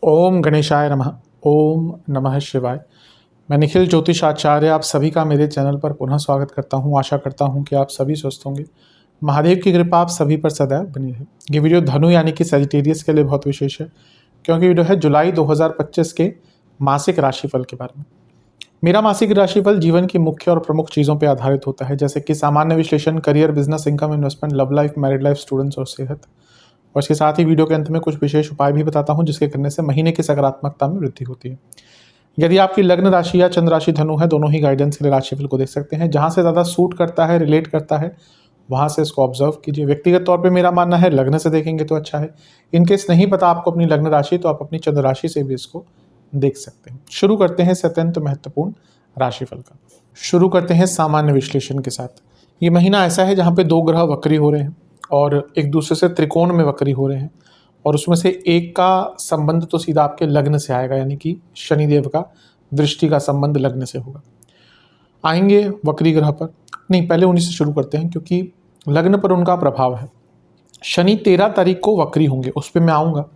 ओम गणेशाय नमः। ओम नमः शिवाय। मैं निखिल ज्योतिष आचार्य आप सभी का मेरे चैनल पर पुनः स्वागत करता हूं। आशा करता हूं कि आप सभी स्वस्थ होंगे। महादेव की कृपा आप सभी पर सदैव बनी रहे। ये वीडियो धनु यानी कि सजिटेरियस के लिए बहुत विशेष है, क्योंकि वीडियो है जुलाई 2025 के मासिक राशिफल के बारे में। मेरा मासिक राशिफल जीवन की मुख्य और प्रमुख चीज़ों पर आधारित होता है, जैसे कि सामान्य विश्लेषण, career, business, income, investment, love life, married life, students और सेहत। और इसके साथ ही वीडियो के अंत में कुछ विशेष उपाय भी बताता हूं, जिसके करने से महीने की सकारात्मकता में वृद्धि होती है। यदि आपकी लग्न राशि या चंद्र राशि धनु है, दोनों ही गाइडेंस के लिए राशिफल को देख सकते हैं। जहां से ज़्यादा सूट करता है, रिलेट करता है, वहां से इसको ऑब्जर्व कीजिए। व्यक्तिगत तौर पे मेरा मानना है लग्न से देखेंगे तो अच्छा है। इनकेस नहीं पता आपको अपनी लग्न राशि, तो आप अपनी चंद्र राशि से भी इसको देख सकते हैं। शुरू करते हैं अत्यंत महत्वपूर्ण राशिफल का। शुरू करते हैं सामान्य विश्लेषण के साथ। ये महीना ऐसा है जहाँ पे दो ग्रह वक्री हो रहे हैं और एक दूसरे से त्रिकोण में वक्री हो रहे हैं, और उसमें से एक का संबंध तो सीधा आपके लग्न से आएगा, यानी कि शनिदेव का दृष्टि का संबंध लग्न से होगा। आएंगे वक्री ग्रह पर, नहीं पहले उन्हीं से शुरू करते हैं, क्योंकि लग्न पर उनका प्रभाव है। शनि 13 तारीख को वक्री होंगे, उस पर मैं आऊँगा।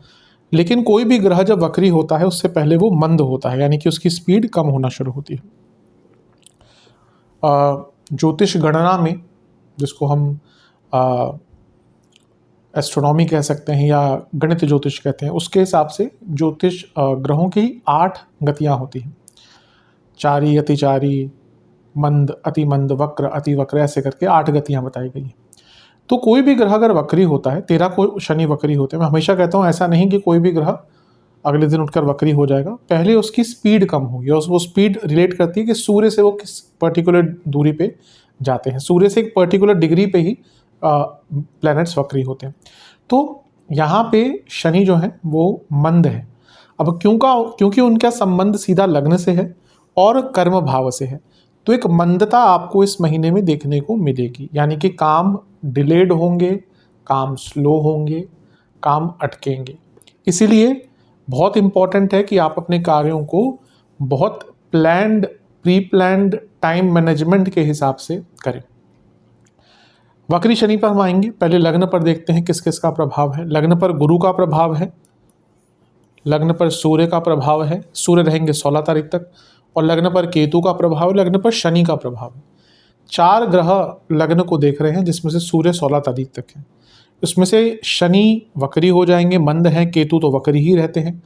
लेकिन कोई भी ग्रह जब वक्री होता है उससे पहले वो मंद होता है, यानी कि उसकी स्पीड कम होना शुरू होती है। ज्योतिष गणना में, जिसको हम एस्ट्रोनॉमी कह सकते हैं या गणित ज्योतिष कहते हैं, उसके हिसाब से ज्योतिष ग्रहों की 8 गतियां होती हैं। चारी, अतिचारी, मंद, अति मंद, वक्र, अति वक्र, ऐसे करके 8 गतियां बताई गई हैं। तो कोई भी ग्रह अगर वक्री होता है, 13 को शनि वक्री होते हैं, मैं हमेशा कहता हूँ ऐसा नहीं कि कोई भी ग्रह अगले दिन उठकर वक्री हो जाएगा। पहले उसकी स्पीड कम होगी, और वो स्पीड रिलेट करती है कि सूर्य से वो किस पर्टिकुलर दूरी पे जाते हैं। सूर्य से एक पर्टिकुलर डिग्री पे ही प्लैनेट्स वक्री होते हैं। तो यहाँ पे शनि जो है वो मंद है। अब क्योंकि उनका संबंध सीधा लग्न से है और कर्म भाव से है, तो एक मंदता आपको इस महीने में देखने को मिलेगी। यानी कि काम डिलेड होंगे, काम स्लो होंगे, काम अटकेंगे। इसीलिए बहुत इंपॉर्टेंट है कि आप अपने कार्यों को बहुत प्री प्लान्ड टाइम मैनेजमेंट के हिसाब से करें। वक्री शनि पर हम आएंगे। पहले लग्न पर देखते हैं किस किस का प्रभाव है। लग्न पर गुरु का प्रभाव है, लग्न पर सूर्य का प्रभाव है, सूर्य रहेंगे 16 तारीख तक, और लग्न पर केतु का प्रभाव है, लग्न पर शनि का प्रभाव है। 4 ग्रह लग्न को देख रहे हैं, जिसमें से सूर्य 16 तारीख तक है। उसमें से शनि वक्री हो जाएंगे, मंद हैं, केतु तो वक्री ही रहते हैं।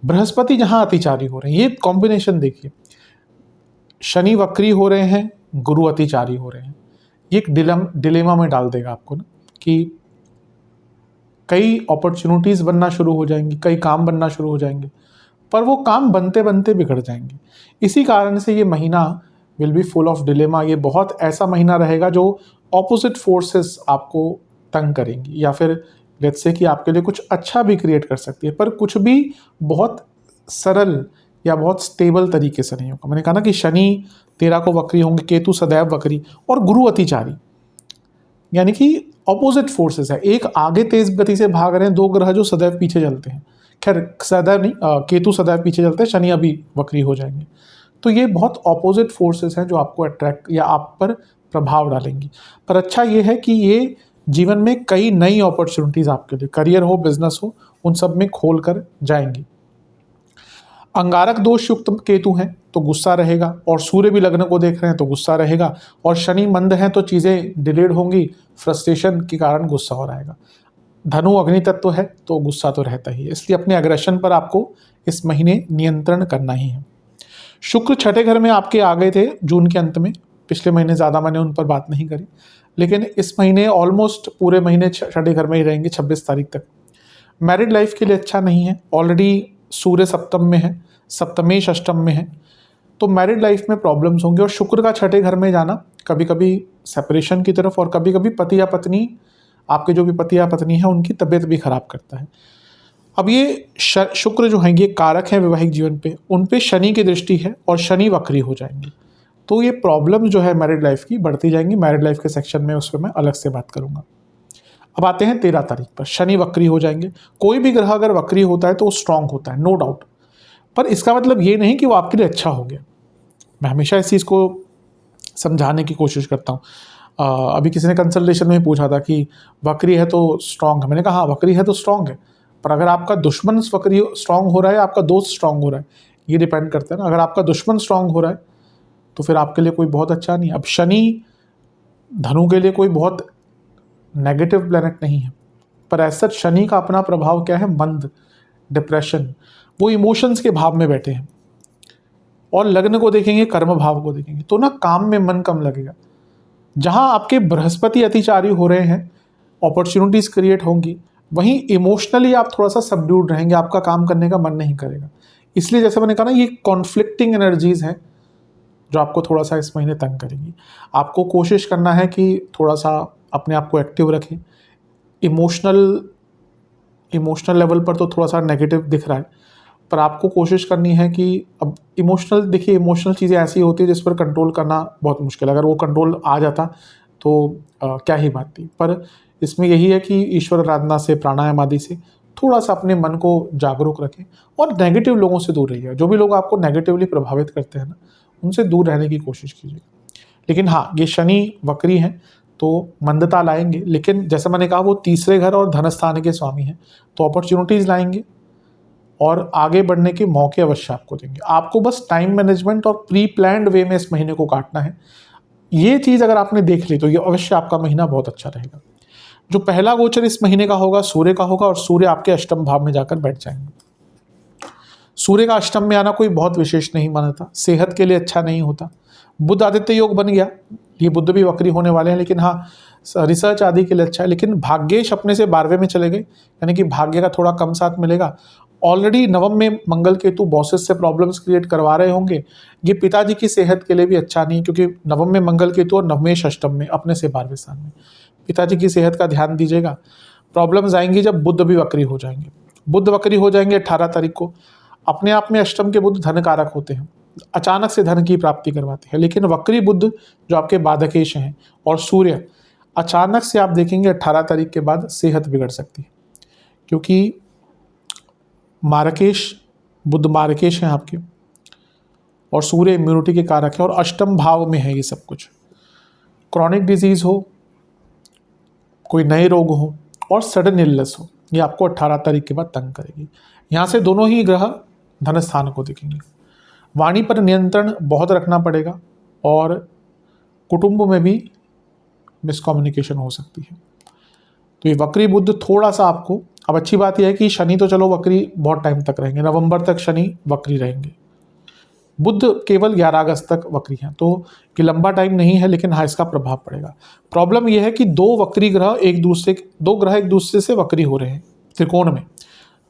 बृहस्पति जहां अतिचारी हो रहे हैं, ये कॉम्बिनेशन देखिए, शनि वक्री हो रहे हैं, गुरु अतिचारी हो रहे हैं। ये एक डिलेमा में डाल देगा आपको ना, कि कई अपॉर्चुनिटीज़ बनना शुरू हो जाएंगी, कई काम बनना शुरू हो जाएंगे, पर वो काम बनते बनते बिगड़ जाएंगे। इसी कारण से ये महीना will be full of dilemma. ये बहुत ऐसा महीना रहेगा जो ऑपोजिट फोर्सेस आपको तंग करेंगी, या फिर लेट्स से कि आपके लिए कुछ अच्छा भी क्रिएट कर सकती है, पर कुछ भी बहुत सरल या बहुत स्टेबल तरीके से नहीं होगा। मैंने कहा ना कि शनि 13 को वक्री होंगे, केतु सदैव वक्री, और गुरु अतिचारी, यानी कि ऑपोजिट फोर्सेस है। एक आगे तेज गति से भाग रहे हैं, 2 ग्रह जो सदैव पीछे चलते हैं। खैर सदैव नहीं, केतु सदैव पीछे चलते हैं, शनि अभी वक्री हो जाएंगे। तो ये बहुत ऑपोजिट फोर्सेस हैं जो आपको अट्रैक्ट या आप पर प्रभाव डालेंगी। पर अच्छा ये है कि ये जीवन में कई नई अपॉर्चुनिटीज़ आपके लिए, करियर हो, बिजनेस हो, उन सब में खोल कर जाएंगी। अंगारक दोष युक्त केतु हैं तो गुस्सा रहेगा, और सूर्य भी लग्न को देख रहे हैं तो गुस्सा रहेगा, और शनि मंद हैं तो चीज़ें डिलेड होंगी, फ्रस्ट्रेशन के कारण गुस्सा हो रहेगा। धनु अग्नि तत्व है तो गुस्सा तो रहता ही है, इसलिए अपने अग्रेशन पर आपको इस महीने नियंत्रण करना ही है। शुक्र 6ठे घर में आपके आ गए थे जून के अंत में। पिछले महीने ज़्यादा मैंने उन पर बात नहीं करी, लेकिन इस महीने ऑलमोस्ट पूरे महीने 6ठे घर में ही रहेंगे 26 तारीख तक। मैरिड लाइफ के लिए अच्छा नहीं है, ऑलरेडी सूर्य सप्तम में है, सप्तमेश अष्टम में है, तो मैरिड लाइफ में प्रॉब्लम्स होंगे। और शुक्र का 6ठे घर में जाना कभी कभी सेपरेशन की तरफ, और कभी कभी पति या पत्नी, आपके जो भी पति या पत्नी है, उनकी तबीयत भी खराब करता है। अब ये शुक्र जो हैं ये कारक हैं वैवाहिक जीवन पे, उन पे शनि की दृष्टि है और शनि वक्री हो जाएंगे, तो ये प्रॉब्लम जो है मैरिड लाइफ की बढ़ती जाएंगी। मैरिड लाइफ के सेक्शन में उस पर मैं अलग से बात करूंगा। अब आते हैं 13 तारीख पर, शनि वक्री हो जाएंगे। कोई भी ग्रह अगर वक्री होता है तो वो स्ट्रांग होता है, नो डाउट, पर इसका मतलब ये नहीं कि वो आपके लिए अच्छा हो गया। मैं हमेशा इस चीज़ को समझाने की कोशिश करता हूँ। अभी किसी ने कंसल्टेशन में पूछा था कि वक्री है तो स्ट्रांग है। मैंने कहा हाँ, वक्री है तो स्ट्रांग है, पर अगर आपका दुश्मन वक्री स्ट्रांग हो रहा है, आपका दोस्त स्ट्रांग हो रहा है, ये डिपेंड करता है ना। अगर आपका दुश्मन स्ट्रांग हो रहा है तो फिर आपके लिए कोई बहुत अच्छा नहीं। अब शनि धनु के लिए कोई बहुत नेगेटिव प्लैनेट नहीं है, पर ऐसा शनि का अपना प्रभाव क्या है, मंद, डिप्रेशन, वो इमोशंस के भाव में बैठे हैं। और लग्न को देखेंगे, कर्म भाव को देखेंगे, तो ना काम में मन कम लगेगा। जहां आपके बृहस्पति अतिचारी हो रहे हैं, अपॉर्चुनिटीज क्रिएट होंगी, वहीं इमोशनली आप थोड़ा सा सबड्यूड रहेंगे, आपका काम करने का मन नहीं करेगा। इसलिए जैसे मैंने कहा ना, ये कॉन्फ्लिक्टिंग एनर्जीज हैं जो आपको थोड़ा सा इस महीने तंग करेंगी। आपको कोशिश करना है कि थोड़ा सा अपने आप को एक्टिव रखें। इमोशनल लेवल पर तो थोड़ा सा नेगेटिव दिख रहा है, पर आपको कोशिश करनी है कि अब इमोशनल, देखिए इमोशनल चीज़ें ऐसी होती है जिस पर कंट्रोल करना बहुत मुश्किल है। अगर वो कंट्रोल आ जाता तो क्या ही बात थी। पर इसमें यही है कि ईश्वर आराधना से, प्राणायाम आदि से थोड़ा सा अपने मन को जागरूक रखें और नेगेटिव लोगों से दूर रहिए। जो भी लोग आपको नेगेटिवली प्रभावित करते हैं ना, उनसे दूर रहने की कोशिश कीजिए। लेकिन हाँ, ये शनि वक्री हैं तो मंदता लाएंगे, लेकिन जैसे मैंने कहा वो तीसरे घर और धन स्थान के स्वामी हैं, तो अपॉर्चुनिटीज़ लाएंगे और आगे बढ़ने के मौके अवश्य आपको देंगे। आपको बस टाइम मैनेजमेंट और प्री प्लान्ड वे में इस महीने को काटना है। ये चीज़ अगर आपने देख ली तो ये अवश्य आपका महीना बहुत अच्छा रहेगा। जो पहला गोचर इस महीने का होगा सूर्य का होगा, और सूर्य आपके अष्टम भाव में जाकर बैठ जाएंगे। सूर्य का अष्टम में आना कोई बहुत विशेष नहीं माना था, सेहत के लिए अच्छा नहीं होता। बुध आदित्य योग बन गया, ये बुध भी वक्री होने वाले हैं, लेकिन हाँ रिसर्च आदि के लिए अच्छा है। लेकिन भाग्येश अपने से 12वें में चले गए, यानी कि भाग्य का थोड़ा कम साथ मिलेगा। ऑलरेडी नवम में मंगल केतु बॉसेस से प्रॉब्लम्स क्रिएट करवा रहे होंगे, ये पिताजी की सेहत के लिए भी अच्छा नहीं, क्योंकि नवम में मंगल केतु और नवमेश अष्टम में अपने से 12वें स्थान में। पिताजी की सेहत का ध्यान दीजिएगा। प्रॉब्लम्स आएंगी जब बुध भी वक्री हो जाएंगे। बुध वक्री हो जाएंगे 18 तारीख को। अपने आप में अष्टम के बुध धन कारक होते हैं, अचानक से धन की प्राप्ति करवाते हैं, लेकिन वक्री बुध जो आपके बाधकेश हैं और सूर्य, अचानक से आप देखेंगे 18 तारीख के बाद सेहत बिगड़ सकती है, क्योंकि मारकेश, बुध मारकेश हैं आपके, और सूर्य इम्यूनिटी के कारक है और अष्टम भाव में है। ये सब कुछ क्रॉनिक डिजीज हो, कोई नए रोग हो और सडन इलनेस हो, ये आपको 18 तारीख के बाद तंग करेगी। यहाँ से दोनों ही ग्रह धन स्थान को दिखेंगे। वाणी पर नियंत्रण बहुत रखना पड़ेगा और कुटुंब में भी मिसकम्युनिकेशन हो सकती है। तो ये वक्री बुध थोड़ा सा आपको, अब अच्छी बात यह है कि शनि तो चलो वक्री बहुत टाइम तक रहेंगे, नवंबर तक शनि वक्री रहेंगे। बुध केवल 11 अगस्त तक वक्री हैं, तो ये लंबा टाइम नहीं है, लेकिन हाँ इसका प्रभाव पड़ेगा। प्रॉब्लम यह है कि दो ग्रह एक दूसरे से वक्री हो रहे हैं त्रिकोण में,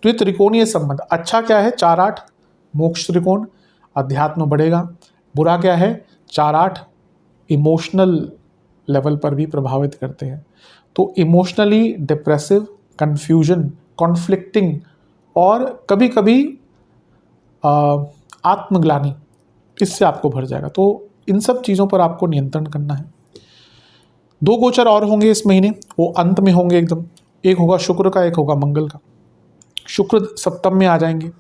तो ये त्रिकोणीय संबंध अच्छा क्या है, 4-8 मोक्ष त्रिकोण, अध्यात्म बढ़ेगा। बुरा क्या है, 4-8 इमोशनल लेवल पर भी प्रभावित करते हैं। तो इमोशनली डिप्रेसिव, कन्फ्यूजन, कॉन्फ्लिक्टिंग और कभी कभी आत्मग्लानि, इससे आपको भर जाएगा। तो इन सब चीज़ों पर आपको नियंत्रण करना है। 2 गोचर और होंगे इस महीने, वो अंत में होंगे एकदम। एक होगा शुक्र का, एक होगा मंगल का। शुक्र सप्तम में आ जाएंगे।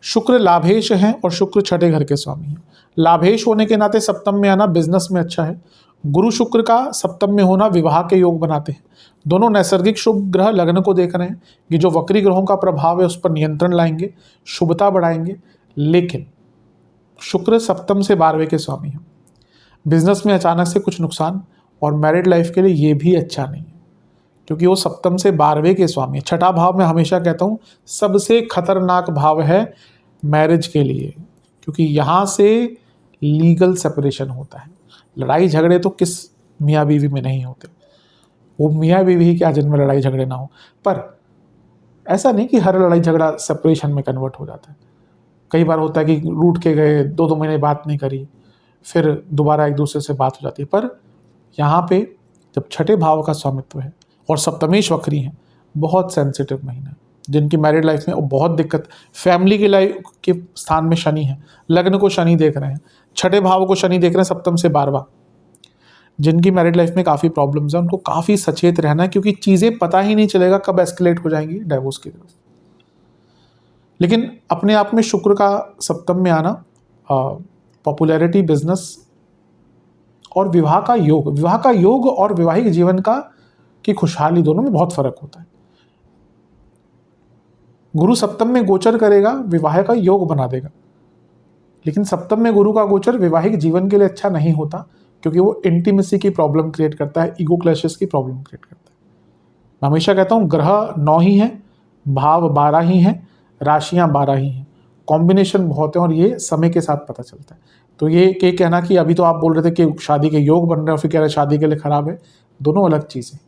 शुक्र लाभेश हैं और शुक्र छठे घर के स्वामी हैं। लाभेश होने के नाते सप्तम में आना बिजनेस में अच्छा है। गुरु शुक्र का सप्तम में होना विवाह के योग बनाते हैं। दोनों नैसर्गिक शुभ ग्रह लग्न को देख रहे हैं। ये जो वक्री ग्रहों का प्रभाव है उस पर नियंत्रण लाएंगे, शुभता बढ़ाएंगे। लेकिन शुक्र सप्तम से 12वें के स्वामी हैं। बिजनेस में अचानक से कुछ नुकसान, और मैरिड लाइफ के लिए ये भी अच्छा नहीं है, क्योंकि वो सप्तम से 12वें के स्वामी है। छठा भाव मैं हमेशा कहता हूँ सबसे खतरनाक भाव है मैरिज के लिए, क्योंकि यहाँ से लीगल सेपरेशन होता है। लड़ाई झगड़े तो किस मियाँ बीवी में नहीं होते, वो मियाँ बीवी ही क्या जिनमें लड़ाई झगड़े ना हो। पर ऐसा नहीं कि हर लड़ाई झगड़ा सेपरेशन में कन्वर्ट हो जाता है। कई बार होता है कि रूठ के गए, 2-2 महीने बात नहीं करी, फिर दोबारा एक दूसरे से बात हो जाती है। पर यहाँ पे जब छठे भाव का स्वामित्व है और सप्तमेश वक्री हैं, बहुत सेंसिटिव महीना है। जिनकी मैरिड लाइफ में बहुत दिक्कत, फैमिली की लाइफ के स्थान में शनि है, लग्न को शनि देख रहे हैं, छठे भाव को शनि देख रहे हैं सप्तम से 12वां। जिनकी मैरिड लाइफ में काफ़ी प्रॉब्लम्स हैं, उनको काफ़ी सचेत रहना है, क्योंकि चीज़ें पता ही नहीं चलेगा कब एस्केलेट हो जाएंगी डाइवोर्स की तरफ। लेकिन अपने आप में शुक्र का सप्तम में आना पॉपुलैरिटी, बिजनेस और विवाह का योग और वैवाहिक जीवन की खुशहाली दोनों में बहुत फर्क होता है। गुरु सप्तम में गोचर करेगा, विवाह का योग बना देगा, लेकिन सप्तम में गुरु का गोचर वैवाहिक जीवन के लिए अच्छा नहीं होता, क्योंकि वो इंटीमेसी की प्रॉब्लम क्रिएट करता है, ईगो क्लैशेस की प्रॉब्लम क्रिएट करता है। मैं हमेशा कहता हूँ ग्रह 9 ही हैं, भाव 12 ही हैं, राशियां 12 ही हैं, कॉम्बिनेशन बहुत है और ये समय के साथ पता चलता है। तो ये कहना कि अभी तो आप बोल रहे थे कि शादी के योग बन रहे हैं, फिर कह रहे शादी के लिए खराब है, दोनों अलग चीज़ें।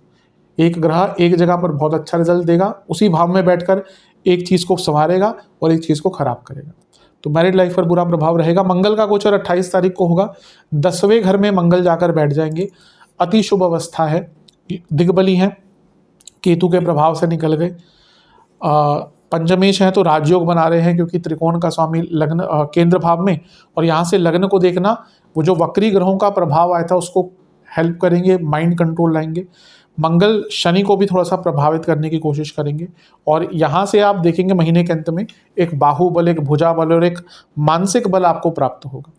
एक ग्रह एक जगह पर बहुत अच्छा रिजल्ट देगा, उसी भाव में बैठकर एक चीज़ को संवारेगा और एक चीज़ को खराब करेगा। तो मैरिड लाइफ पर बुरा प्रभाव रहेगा। मंगल का गोचर 28 तारीख को होगा, 10वें घर में मंगल जाकर बैठ जाएंगे, अति शुभ अवस्था है, दिग्बली है, केतु के प्रभाव से निकल गए। पंचमेश है तो राजयोग बना रहे हैं, क्योंकि त्रिकोण का स्वामी लग्न केंद्र भाव में, और यहाँ से लग्न को देखना, वो जो वक्री ग्रहों का प्रभाव आया था उसको हेल्प करेंगे, माइंड कंट्रोल लाएंगे। मंगल शनि को भी थोड़ा सा प्रभावित करने की कोशिश करेंगे, और यहाँ से आप देखेंगे महीने के अंत में एक बाहुबल, एक भुजा बल और एक मानसिक बल आपको प्राप्त होगा।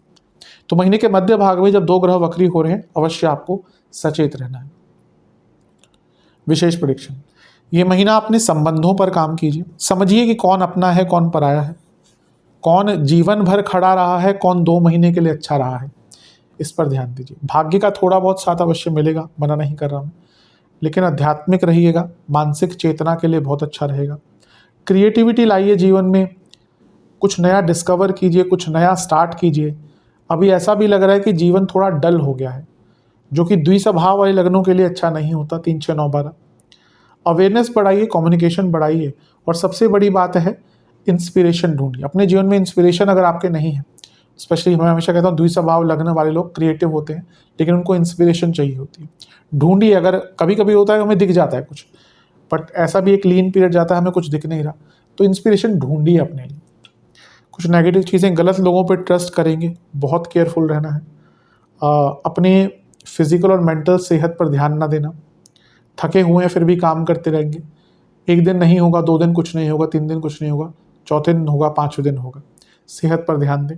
तो महीने के मध्य भाग में जब 2 ग्रह वक्री हो रहे हैं, अवश्य आपको सचेत रहना है। विशेष प्रेडिक्शन, ये महीना अपने संबंधों पर काम कीजिए, समझिए कि कौन अपना है कौन पराया है, कौन जीवन भर खड़ा रहा है, कौन 2 महीने के लिए अच्छा रहा है, इस पर ध्यान दीजिए। भाग्य का थोड़ा बहुत साथ अवश्य मिलेगा, मना नहीं कर रहा मैं, लेकिन आध्यात्मिक रहिएगा, मानसिक चेतना के लिए बहुत अच्छा रहेगा। क्रिएटिविटी लाइए जीवन में, कुछ नया डिस्कवर कीजिए, कुछ नया स्टार्ट कीजिए। अभी ऐसा भी लग रहा है कि जीवन थोड़ा डल हो गया है, जो कि द्विस्वभाव वाले लग्नों के लिए अच्छा नहीं होता। 3, 6, 9, 12 अवेयरनेस बढ़ाइए, कम्युनिकेशन बढ़ाइए, और सबसे बड़ी बात है इंस्पिरेशन ढूंढिए। अपने जीवन में इंस्पिरेशन अगर आपके नहीं है, स्पेशली मैं हमेशा कहता हूँ द्विस्वभाव लगने वाले लोग क्रिएटिव होते हैं, लेकिन उनको इंस्पिरेशन चाहिए होती है। ढूंढिए, अगर कभी कभी होता है हमें दिख जाता है कुछ, बट ऐसा भी एक लीन पीरियड जाता है हमें कुछ दिख नहीं रहा, तो इंस्पिरेशन ढूंढिए अपने लिए। कुछ नेगेटिव चीज़ें, गलत लोगों पर ट्रस्ट करेंगे, बहुत केयरफुल रहना है। अपने फिजिकल और मेंटल सेहत पर ध्यान ना देना। थके हुए हैं फिर भी काम करते रहेंगे, एक दिन नहीं होगा, 2 दिन कुछ नहीं होगा, 3 दिन कुछ नहीं होगा, चौथे दिन होगा, 5वें दिन होगा। सेहत पर ध्यान दें,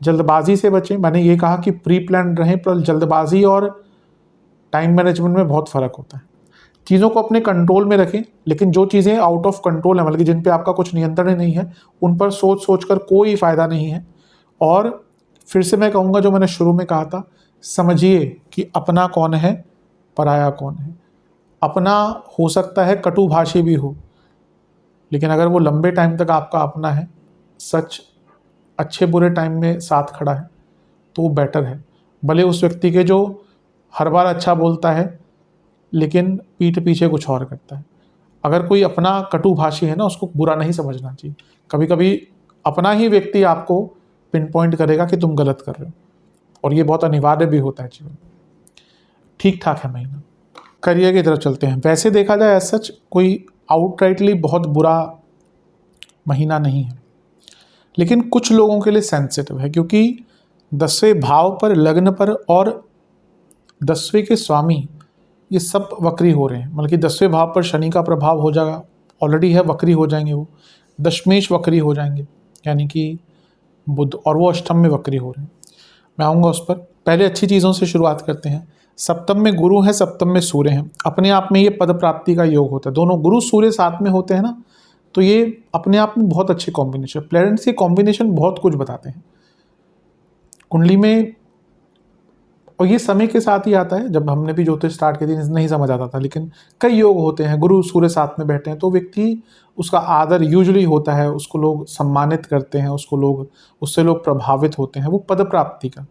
जल्दबाजी से बचें। मैंने ये कहा कि प्री प्लान रहें, पर जल्दबाजी और टाइम मैनेजमेंट में बहुत फ़र्क होता है। चीज़ों को अपने कंट्रोल में रखें, लेकिन जो चीज़ें आउट ऑफ कंट्रोल है, मतलब कि जिन पे आपका कुछ नियंत्रण नहीं है, उन पर सोच कर कोई फ़ायदा नहीं है। और फिर से मैं कहूँगा जो मैंने शुरू में कहा था, समझिए कि अपना कौन है, पराया कौन है। अपना हो सकता है कटुभाषी भी हो, लेकिन अगर वो लंबे टाइम तक आपका अपना है, सच अच्छे बुरे टाइम में साथ खड़ा है, तो वो बेटर है। भले उस व्यक्ति के जो हर बार अच्छा बोलता है लेकिन पीठ पीछे कुछ और करता है। अगर कोई अपना कटुभाषी है ना, उसको बुरा नहीं समझना चाहिए। कभी कभी अपना ही व्यक्ति आपको पिन पॉइंट करेगा कि तुम गलत कर रहे हो, और ये बहुत अनिवार्य भी होता है जीवन। ठीक ठाक है महीना। करियर की तरफ चलते हैं। वैसे देखा जाए एज सच कोई आउटराइटली बहुत बुरा महीना नहीं है, लेकिन कुछ लोगों के लिए सेंसिटिव है, क्योंकि 10वें भाव पर, लग्न पर और 10वें के स्वामी ये सब वक्री हो रहे हैं। मतलब कि 10वें भाव पर शनि का प्रभाव हो जाएगा, ऑलरेडी है, वक्री हो जाएंगे वो। दशमेश वक्री हो जाएंगे, यानी कि बुध, और वो अष्टम में वक्री हो रहे हैं। मैं आऊँगा उस पर। पहले अच्छी चीज़ों से शुरुआत करते हैं। सप्तम में गुरु है, सप्तम में सूर्य हैं। अपने आप में ये पद प्राप्ति का योग होता है। दोनों गुरु सूर्य साथ में होते हैं ना, तो ये अपने आप में बहुत अच्छे कॉम्बिनेशन। प्लैनेट्स के कॉम्बिनेशन बहुत कुछ बताते हैं कुंडली में, और ये समय के साथ ही आता है। जब हमने भी ज्योतिष स्टार्ट की थी नहीं समझ आता था, लेकिन कई योग होते हैं, गुरु सूर्य साथ में बैठे हैं तो व्यक्ति, उसका आदर यूजुअली होता है, उसको लोग सम्मानित करते हैं, उससे लोग प्रभावित होते हैं। वो पद प्राप्ति का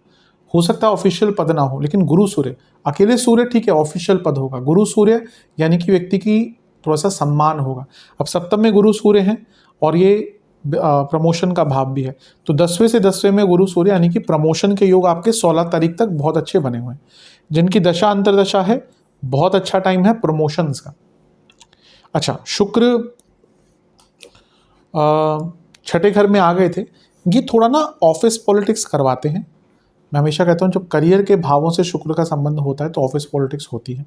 हो सकता है, ऑफिशियल पद ना हो, लेकिन गुरु सूर्य, अकेले सूर्य ठीक है, ऑफिशियल पद होगा। गुरु सूर्य यानी कि व्यक्ति की थोड़ा सा सम्मान होगा। अब सप्तम में गुरु सूर्य हैं और ये प्रमोशन का भाव भी है, तो 10वें से 10वें में गुरु सूर्य यानी कि प्रमोशन के योग आपके 16 तारीख तक बहुत अच्छे बने हुए हैं। जिनकी दशा अंतरदशा है, बहुत अच्छा टाइम है प्रमोशंस का। अच्छा, शुक्र 6ठे घर में आ गए थे, ये थोड़ा ना ऑफिस पॉलिटिक्स करवाते हैं। मैं हमेशा कहता हूँ जब करियर के भावों से शुक्र का संबंध होता है तो ऑफिस पॉलिटिक्स होती है।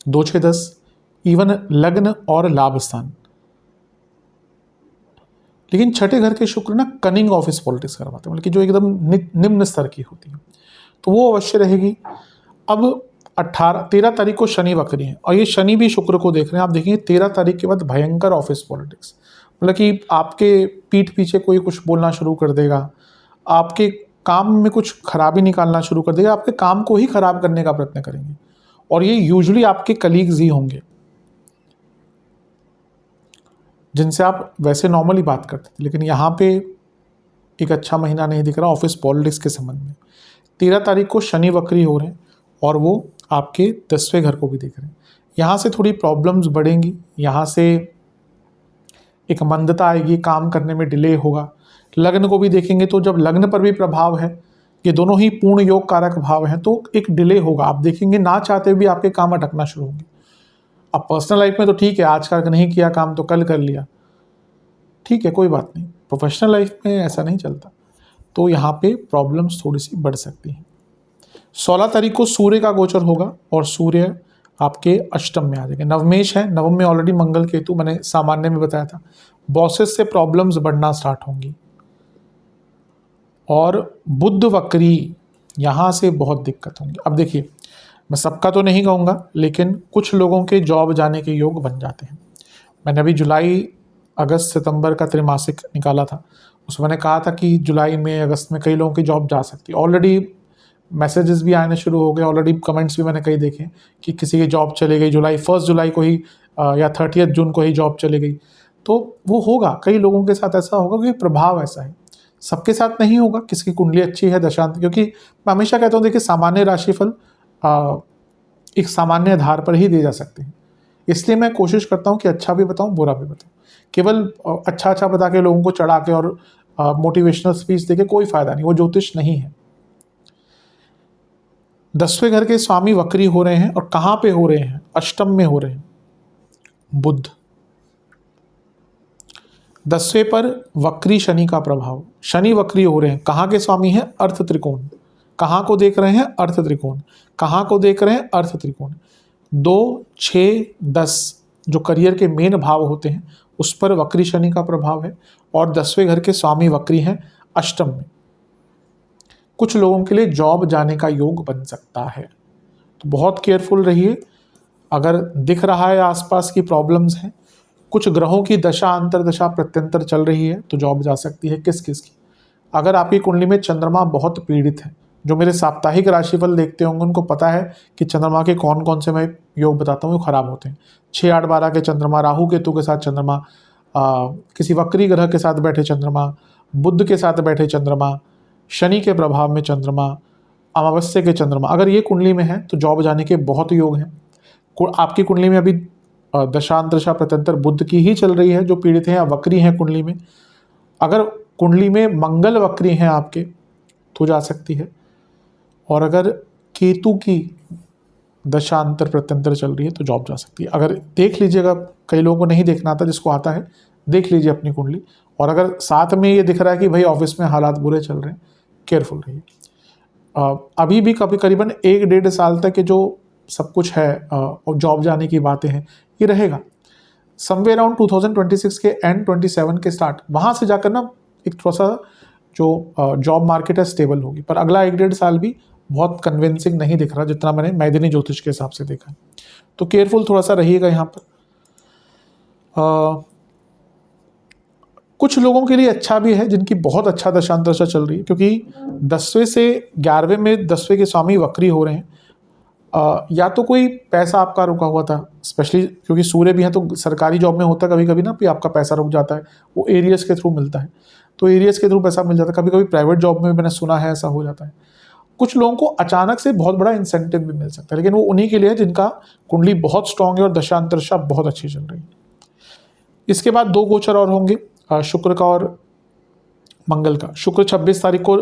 2, 6, 10 इवन लग्न और लाभ स्थान, लेकिन 6ठे घर के शुक्र ना कनिंग ऑफिस पॉलिटिक्स करवाते हैं, मतलब कि जो एकदम निम्न स्तर की होती है। तो वो अवश्य रहेगी। अब 13 तारीख को शनि वक्री है और ये शनि भी शुक्र को देख रहे हैं। आप देखेंगे 13 तारीख के बाद भयंकर ऑफिस पॉलिटिक्स, मतलब कि आपके पीठ पीछे कोई कुछ बोलना शुरू कर देगा, आपके काम में कुछ खराबी निकालना शुरू कर देगा, आपके काम को ही खराब करने का प्रयत्न करेंगे। और ये यूजुअली आपके कलीग्स ही होंगे जिनसे आप वैसे नॉर्मली बात करते थे, लेकिन यहाँ पे एक अच्छा महीना नहीं दिख रहा ऑफिस पॉलिटिक्स के संबंध में। 13 तारीख को शनि वक्री हो रहे हैं और वो आपके 10वें घर को भी देख रहे हैं। यहाँ से थोड़ी प्रॉब्लम्स बढ़ेंगी, यहाँ से एक मंदता आएगी, काम करने में डिले होगा। लग्न को भी देखेंगे तो जब लग्न पर भी प्रभाव है, ये दोनों ही पूर्ण योग कारक भाव हैं, तो एक डिले होगा। आप देखेंगे ना चाहते भी आपके काम अटकना शुरू होंगे। अब पर्सनल लाइफ में तो ठीक है, आज का नहीं किया काम तो कल कर लिया, ठीक है कोई बात नहीं। प्रोफेशनल लाइफ में ऐसा नहीं चलता, तो यहाँ पे प्रॉब्लम्स थोड़ी सी बढ़ सकती हैं। 16 तारीख को सूर्य का गोचर होगा और सूर्य आपके अष्टम में आ जाएंगे। नवमेश है, नवम में ऑलरेडी मंगल केतु, मैंने सामान्य में बताया था। बॉसेस से प्रॉब्लम्स बढ़ना स्टार्ट होंगी और बुध वक्री, यहाँ से बहुत दिक्कत होंगी। अब देखिए, मैं सबका तो नहीं कहूँगा, लेकिन कुछ लोगों के जॉब जाने के योग बन जाते हैं। मैंने अभी जुलाई अगस्त सितंबर का त्रैमासिक निकाला था, उसमें मैंने कहा था कि जुलाई में अगस्त में कई लोगों की जॉब जा सकती है। ऑलरेडी मैसेजेस भी आने शुरू हो गए, ऑलरेडी कमेंट्स भी मैंने कई देखे कि किसी की जॉब चली गई, 1 जुलाई को ही या 30 जून को ही जॉब चली गई। तो वो होगा, कई लोगों के साथ ऐसा होगा क्योंकि प्रभाव ऐसा है। सबके साथ नहीं होगा, किसकी कुंडली अच्छी है दशांत, क्योंकि मैं हमेशा कहता हूँ देखिए, सामान्य राशिफल एक सामान्य आधार पर ही दिए जा सकते हैं। इसलिए मैं कोशिश करता हूँ कि अच्छा भी बताऊँ बुरा भी बताऊँ। केवल अच्छा अच्छा बता के लोगों को चढ़ा के और मोटिवेशनल स्पीच देके कोई फायदा नहीं, वो ज्योतिष नहीं है। 10वें घर के स्वामी वक्री हो रहे हैं और कहाँ पे हो रहे हैं? अष्टम में हो रहे हैं। बुध 10वें पर वक्री शनि का प्रभाव, शनि वक्री हो रहे हैं। कहाँ के स्वामी हैं? अर्थ त्रिकोण। कहाँ को देख रहे हैं? अर्थ त्रिकोण। कहाँ को देख रहे हैं? अर्थ त्रिकोण। 2, 6, 10 जो करियर के मेन भाव होते हैं उस पर वक्री शनि का प्रभाव है और 10वें घर के स्वामी वक्री हैं अष्टम में। कुछ लोगों के लिए जॉब जाने का योग बन सकता है, तो बहुत केयरफुल रहिए। अगर दिख रहा है आसपास की प्रॉब्लम्स हैं, कुछ ग्रहों की दशा अंतरदशा प्रत्यंतर चल रही है, तो जॉब जा सकती है। किस किस की? अगर आपकी कुंडली में चंद्रमा बहुत पीड़ित है, जो मेरे साप्ताहिक राशिफल देखते होंगे उनको पता है कि चंद्रमा के कौन कौन से मैं योग बताता हूँ वो खराब होते हैं। 6, 8, 12 के चंद्रमा, राहु केतु के साथ चंद्रमा, किसी वक्री ग्रह के साथ बैठे चंद्रमा, बुध के साथ बैठे चंद्रमा, शनि के प्रभाव में चंद्रमा, अमावस्या के चंद्रमा, अगर ये कुंडली में है तो जॉब जाने के बहुत योग हैं। आपकी कुंडली में अभी दशांतरशा प्रत्यंतर बुध की ही चल रही है जो पीड़ित हैं या वक्री हैं कुंडली में। अगर कुंडली में मंगल वक्री हैं आपके तो जा सकती है, और अगर केतु की दशांतर प्रत्यंतर चल रही है तो जॉब जा सकती है। अगर देख लीजिएगा, कई लोगों को नहीं देखना आता, जिसको आता है देख लीजिए अपनी कुंडली, और अगर साथ में ये दिख रहा है कि भाई ऑफिस में हालात बुरे चल रहे हैं, केयरफुल रहिए। अभी भी कभी करीबन 1-1.5 साल तक जो सब कुछ है और जॉब जाने की बातें हैं ये रहेगा। समवेयर अराउंड 2026 के एंड 27 के स्टार्ट, वहाँ से जाकर ना एक थोड़ा सा जो जॉब मार्केट है स्टेबल होगी, पर अगला 1-1.5 साल भी बहुत कन्विंसिंग नहीं दिख रहा जितना मैंने मैदिनी ज्योतिष के हिसाब से देखा। तो केयरफुल थोड़ा सा रहिएगा यहाँ पर। कुछ लोगों के लिए अच्छा भी है जिनकी बहुत अच्छा दशांतरशा चल रही है, क्योंकि 10वें से 11वें में 10वें के स्वामी वक्री हो रहे हैं। या तो कोई पैसा आपका रुका हुआ था, स्पेशली क्योंकि सूर्य भी है तो सरकारी जॉब में होता है कभी कभी ना कि आपका पैसा रुक जाता है, वो एरियर्स के थ्रू मिलता है, तो एरियर्स के थ्रू पैसा मिल जाता है। कभी कभी प्राइवेट जॉब में भी मैंने सुना है ऐसा हो जाता है। कुछ लोगों को अचानक से बहुत बड़ा इंसेंटिव भी मिल सकता है, लेकिन वो उन्हीं के लिए है जिनका कुंडली बहुत स्ट्रांग है और दशांतरशा बहुत अच्छी चल रही है। इसके बाद 2 गोचर और होंगे, शुक्र का और मंगल का। शुक्र 26 तारीख को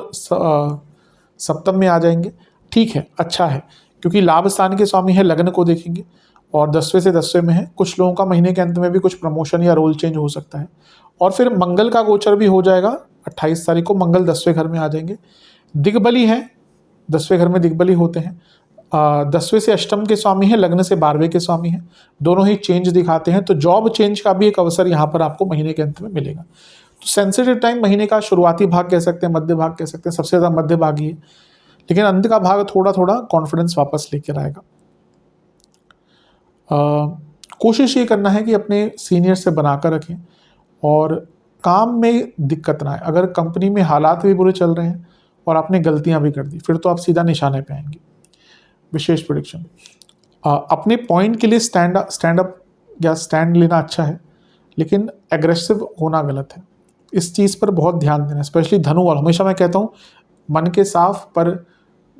सप्तम में आ जाएंगे, ठीक है, अच्छा है, क्योंकि लाभ स्थान के स्वामी है, लग्न को देखेंगे और 10वें से 10वें में है। कुछ लोगों का महीने के अंत में भी कुछ प्रमोशन या रोल चेंज हो सकता है। और फिर मंगल का गोचर भी हो जाएगा 28 तारीख को, मंगल 10वें घर में आ जाएंगे। दिग्बली है, 10वें घर में दिग्बली होते हैं। 10वें से अष्टम के स्वामी हैं, लग्न से 12वें के स्वामी हैं, दोनों ही चेंज दिखाते हैं। तो जॉब चेंज का भी एक अवसर यहाँ पर आपको महीने के अंत में मिलेगा। तो सेंसिटिव टाइम महीने का शुरुआती भाग कह सकते हैं, मध्य भाग कह सकते हैं, सबसे ज़्यादा मध्य भाग ही है। लेकिन अंत का भाग थोड़ा थोड़ा कॉन्फिडेंस वापस लेकर आएगा। कोशिश ये करना है कि अपने सीनियर से बनाकर रखें और काम में दिक्कत ना आए। अगर कंपनी में हालात भी बुरे चल रहे हैं और आपने गलतियां भी कर दी, फिर तो आप सीधा निशाने पे आएंगे। विशेष प्रेडिक्शन, अपने पॉइंट के लिए स्टैंड अप या स्टैंड लेना अच्छा है, लेकिन एग्रेसिव होना गलत है। इस चीज़ पर बहुत ध्यान देना, स्पेशली धनु वाला। हमेशा मैं कहता हूँ मन के साफ पर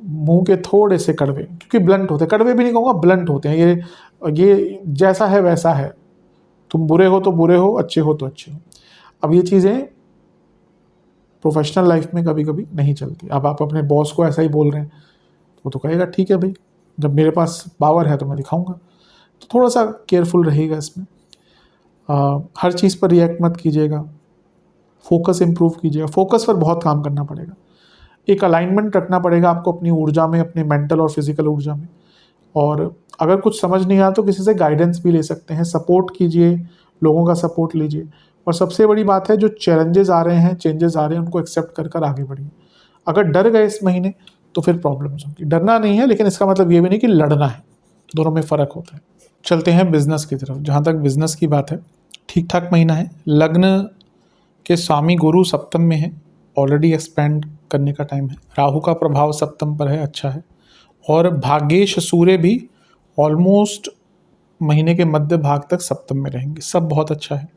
मुंह के थोड़े से कड़वे, क्योंकि ब्लंट होते हैं, कड़वे भी नहीं कहूँगा, ब्लंट होते हैं। ये जैसा है वैसा है, तुम बुरे हो तो बुरे हो, अच्छे हो तो अच्छे हो। अब ये चीज़ें प्रोफेशनल लाइफ में कभी कभी नहीं चलती। अब आप अपने बॉस को ऐसा ही बोल रहे हैं, वो तो कहेगा ठीक है भाई, जब मेरे पास पावर है तो मैं दिखाऊंगा। तो थोड़ा सा केयरफुल रहेगा इसमें। हर चीज़ पर रिएक्ट मत कीजिएगा, फोकस इंप्रूव कीजिएगा। फोकस पर बहुत काम करना पड़ेगा। एक अलाइनमेंट रखना पड़ेगा आपको अपनी ऊर्जा में, अपने मेंटल और फिजिकल ऊर्जा में। और अगर कुछ समझ नहीं आया तो किसी से गाइडेंस भी ले सकते हैं, सपोर्ट कीजिए, लोगों का सपोर्ट लीजिए। और सबसे बड़ी बात है, जो चैलेंजेस आ रहे हैं, चेंजेस आ रहे हैं, उनको एक्सेप्ट कर कर आगे बढ़िए। अगर डर गए इस महीने तो फिर प्रॉब्लम्स होंगी। डरना नहीं है, लेकिन इसका मतलब ये भी नहीं कि लड़ना है, दोनों में फ़र्क होता है। चलते हैं बिजनेस की तरफ। जहाँ तक बिजनेस की बात है, ठीक ठाक महीना है। लग्न के स्वामी गुरु सप्तम में है, ऑलरेडी एक्सपेंड करने का टाइम है। राहु का प्रभाव सप्तम पर है, अच्छा है। और भाग्येश सूर्य भी ऑलमोस्ट महीने के मध्य भाग तक सप्तम में रहेंगे, सब बहुत अच्छा है।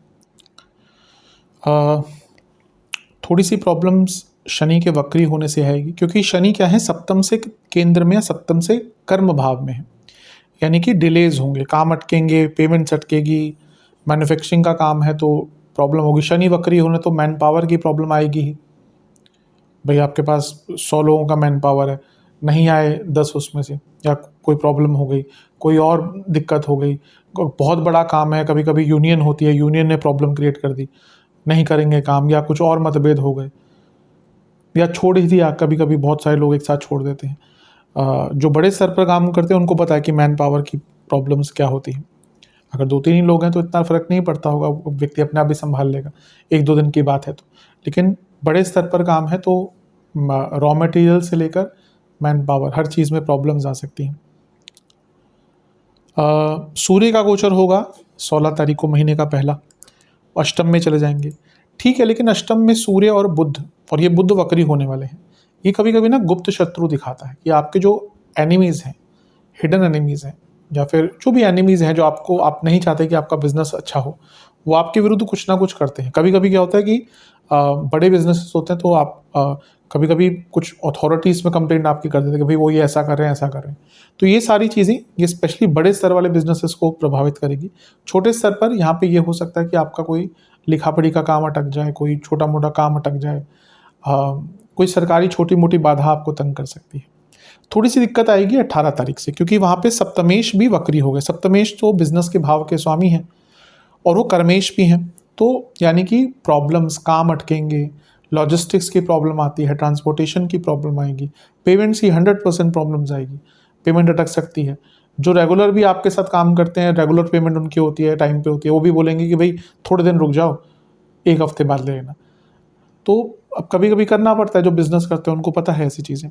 थोड़ी सी प्रॉब्लम्स शनि के वक्री होने से आएगी, क्योंकि शनि क्या है, सप्तम से केंद्र में या सप्तम से कर्म भाव में है, यानी कि डिलेज होंगे, काम अटकेंगे, पेमेंट्स अटकेगी। मैन्युफैक्चरिंग का काम है तो प्रॉब्लम होगी। शनि वक्री होने तो मैन पावर की प्रॉब्लम आएगी ही। भाई आपके पास 100 लोगों का मैन पावर है, नहीं आए 10 उसमें से, या कोई प्रॉब्लम हो गई, कोई और दिक्कत हो गई, बहुत बड़ा काम है, कभी कभी यूनियन होती है, यूनियन ने प्रॉब्लम क्रिएट कर दी, नहीं करेंगे काम, या कुछ और मतभेद हो गए, या छोड़ ही दिया। कभी कभी बहुत सारे लोग एक साथ छोड़ देते हैं। जो बड़े स्तर पर काम करते हैं उनको पता है कि मैन पावर की प्रॉब्लम्स क्या होती हैं। अगर 2-3 ही लोग हैं तो इतना फ़र्क नहीं पड़ता होगा, व्यक्ति अपने आप भी संभाल लेगा, 1-2 दिन की बात है तो। लेकिन बड़े स्तर पर काम है तो रॉ मटेरियल से लेकर मैन पावर, हर चीज़ में प्रॉब्लम्स आ सकती हैं। सूर्य का गोचर होगा 16 तारीख को, महीने का पहला। अष्टम में चले जाएंगे, ठीक है। लेकिन अष्टम में सूर्य और बुध, और ये बुध वक्री होने वाले हैं। ये कभी कभी ना गुप्त शत्रु दिखाता है कि आपके जो एनिमीज़ हैं, हिडन एनिमीज़ हैं, या फिर जो भी एनिमीज़ हैं जो आप नहीं चाहते कि आपका बिजनेस अच्छा हो, वो आपके विरुद्ध कुछ ना कुछ करते हैं। कभी कभी क्या होता है कि बड़े बिजनेसेस होते हैं तो आप कभी कभी कुछ अथॉरिटीज़ में कंप्लेंट आपकी कर देते हैं कि भाई वो ये ऐसा कर रहे हैं, ऐसा कर रहे हैं। तो ये सारी चीज़ें, ये स्पेशली बड़े स्तर वाले बिजनेसेस को प्रभावित करेगी। छोटे स्तर पर यहाँ पे ये हो सकता है कि आपका कोई लिखा पढ़ी का काम अटक जाए, कोई छोटा मोटा काम अटक जाए, कोई सरकारी छोटी मोटी बाधा आपको तंग कर सकती है। थोड़ी सी दिक्कत आएगी 18 तारीख से, क्योंकि वहाँ पे सप्तमेश भी वक्री हो गए। सप्तमेश तो बिजनेस के भाव के स्वामी हैं और वो कर्मेश भी हैं, तो यानी कि प्रॉब्लम्स, काम अटकेंगे, लॉजिस्टिक्स की प्रॉब्लम आती है, ट्रांसपोर्टेशन की प्रॉब्लम आएगी, पेमेंट्स की 100% प्रॉब्लम्स आएगी, पेमेंट अटक सकती है। जो रेगुलर भी आपके साथ काम करते हैं, रेगुलर पेमेंट उनकी होती है, टाइम पे होती है, वो भी बोलेंगे कि भाई थोड़े दिन रुक जाओ, 1 हफ्ते बाद ले लेना। तो अब कभी कभी करना पड़ता है, जो बिजनेस करते हैं उनको पता है ऐसी चीज़ें।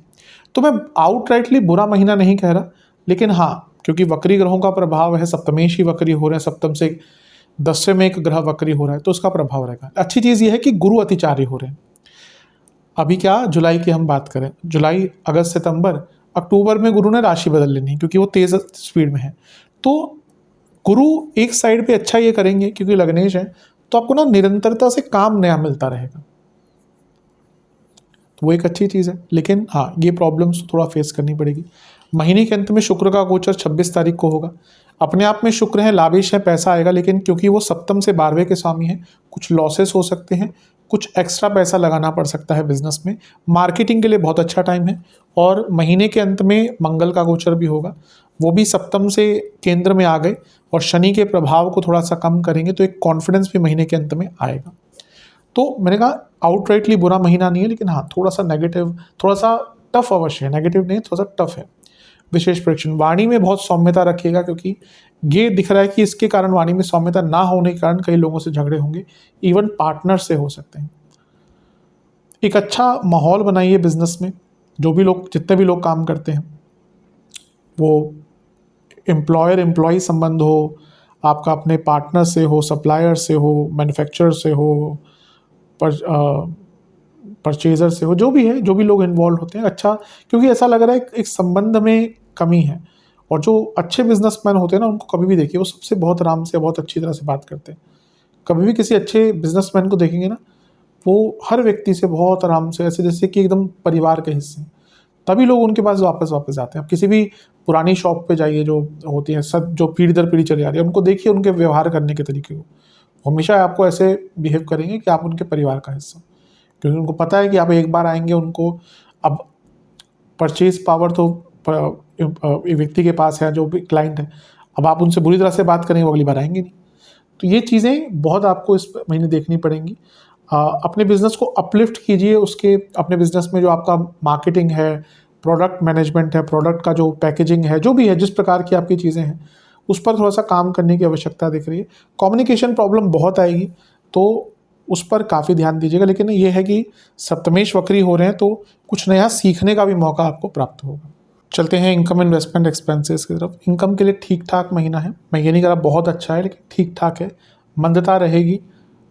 तो मैं आउटराइटली बुरा महीना नहीं कह रहा, लेकिन हाँ, क्योंकि वक्री ग्रहों का प्रभाव है, सप्तमेश ही वक्री हो रहे हैं, सप्तम से 10वें में एक ग्रह वक्री हो रहा है, तो उसका प्रभाव रहेगा। अच्छी चीज़ ये है कि गुरु अतिचारी हो रहे हैं। अभी क्या जुलाई की हम बात करें, जुलाई, अगस्त, सितंबर, अक्टूबर में गुरु ने राशि बदल लेनी, क्योंकि वो तेज़ स्पीड में है। तो गुरु एक साइड पे अच्छा ये करेंगे क्योंकि लग्नेश है, तो आपको ना निरंतरता से काम नया मिलता रहेगा, तो वो एक अच्छी चीज़ है। लेकिन हाँ, ये प्रॉब्लम्स थोड़ा फेस करनी पड़ेगी। महीने के अंत में शुक्र का गोचर 26 तारीख को होगा। अपने आप में शुक्र है, लाभिश है, पैसा आएगा, लेकिन क्योंकि वो सप्तम से 12वें के स्वामी हैं, कुछ लॉसेस हो सकते हैं, कुछ एक्स्ट्रा पैसा लगाना पड़ सकता है बिजनेस में। मार्केटिंग के लिए बहुत अच्छा टाइम है। और महीने के अंत में मंगल का गोचर भी होगा, वो भी सप्तम से केंद्र में आ गए और शनि के प्रभाव को थोड़ा सा कम करेंगे, तो एक कॉन्फिडेंस भी महीने के अंत में आएगा। तो मैंने कहा आउटराइटली बुरा महीना नहीं है, लेकिन हाँ, थोड़ा सा नेगेटिव, थोड़ा सा टफ अवश्य है, नेगेटिव नहीं, थोड़ा सा टफ है। विशेष प्रेक्षण, वाणी में बहुत सौम्यता रखिएगा, क्योंकि ये दिख रहा है कि इसके कारण, वाणी में सौम्यता ना होने के कारण कई लोगों से झगड़े होंगे, इवन पार्टनर से हो सकते हैं। एक अच्छा माहौल बनाइए बिजनेस में, जितने भी लोग काम करते हैं, वो एम्प्लॉयर एम्प्लॉई संबंध हो, आपका अपने पार्टनर से हो, सप्लायर से हो, मैन्युफैक्चरर से हो, परचेजर से हो, जो भी है, जो भी लोग इन्वॉल्व होते हैं, अच्छा, क्योंकि ऐसा लग रहा है एक संबंध में कमी है। और जो अच्छे बिजनेसमैन होते हैं ना, उनको कभी भी देखिए, वो सबसे बहुत आराम से, बहुत अच्छी तरह से बात करते हैं। कभी भी किसी अच्छे बिजनेसमैन को देखेंगे ना, वो हर व्यक्ति से बहुत आराम से, ऐसे जैसे कि एकदम परिवार के हिस्से हैं। तभी लोग उनके पास वापस आते हैं। आप किसी भी पुरानी शॉप पे जाइए, जो होती है सब, जो पीढ़ी दर पीढ़ी चली आ रही है, उनको देखिए, उनके व्यवहार करने के तरीके को, हमेशा आपको ऐसे बिहेव करेंगे कि आप उनके परिवार का हिस्सा, क्योंकि उनको पता है कि आप एक बार आएंगे, उनको अब परचेज पावर तो व्यक्ति के पास है, जो भी क्लाइंट है। अब आप उनसे बुरी तरह से बात करेंगे, वो अगली बार आएंगे नहीं। तो ये चीज़ें बहुत आपको इस महीने देखनी पड़ेंगी। अपने बिजनेस को अपलिफ्ट कीजिए, उसके अपने बिजनेस में जो आपका मार्केटिंग है, प्रोडक्ट मैनेजमेंट है, प्रोडक्ट का जो पैकेजिंग है, जो भी है, जिस प्रकार की आपकी चीज़ें हैं, उस पर थोड़ा सा काम करने की आवश्यकता दिख रही है। कम्युनिकेशन प्रॉब्लम बहुत आएगी, तो उस पर काफ़ी ध्यान दीजिएगा। लेकिन ये है कि सप्तमेश वक्री हो रहे हैं, तो कुछ नया सीखने का भी मौका आपको प्राप्त होगा। चलते हैं इनकम, इन्वेस्टमेंट, एक्सपेंसेस की तरफ। इनकम के लिए ठीक ठाक महीना है, मैं ये नहीं कह रहा बहुत अच्छा है, लेकिन ठीक ठाक है। मंदता रहेगी,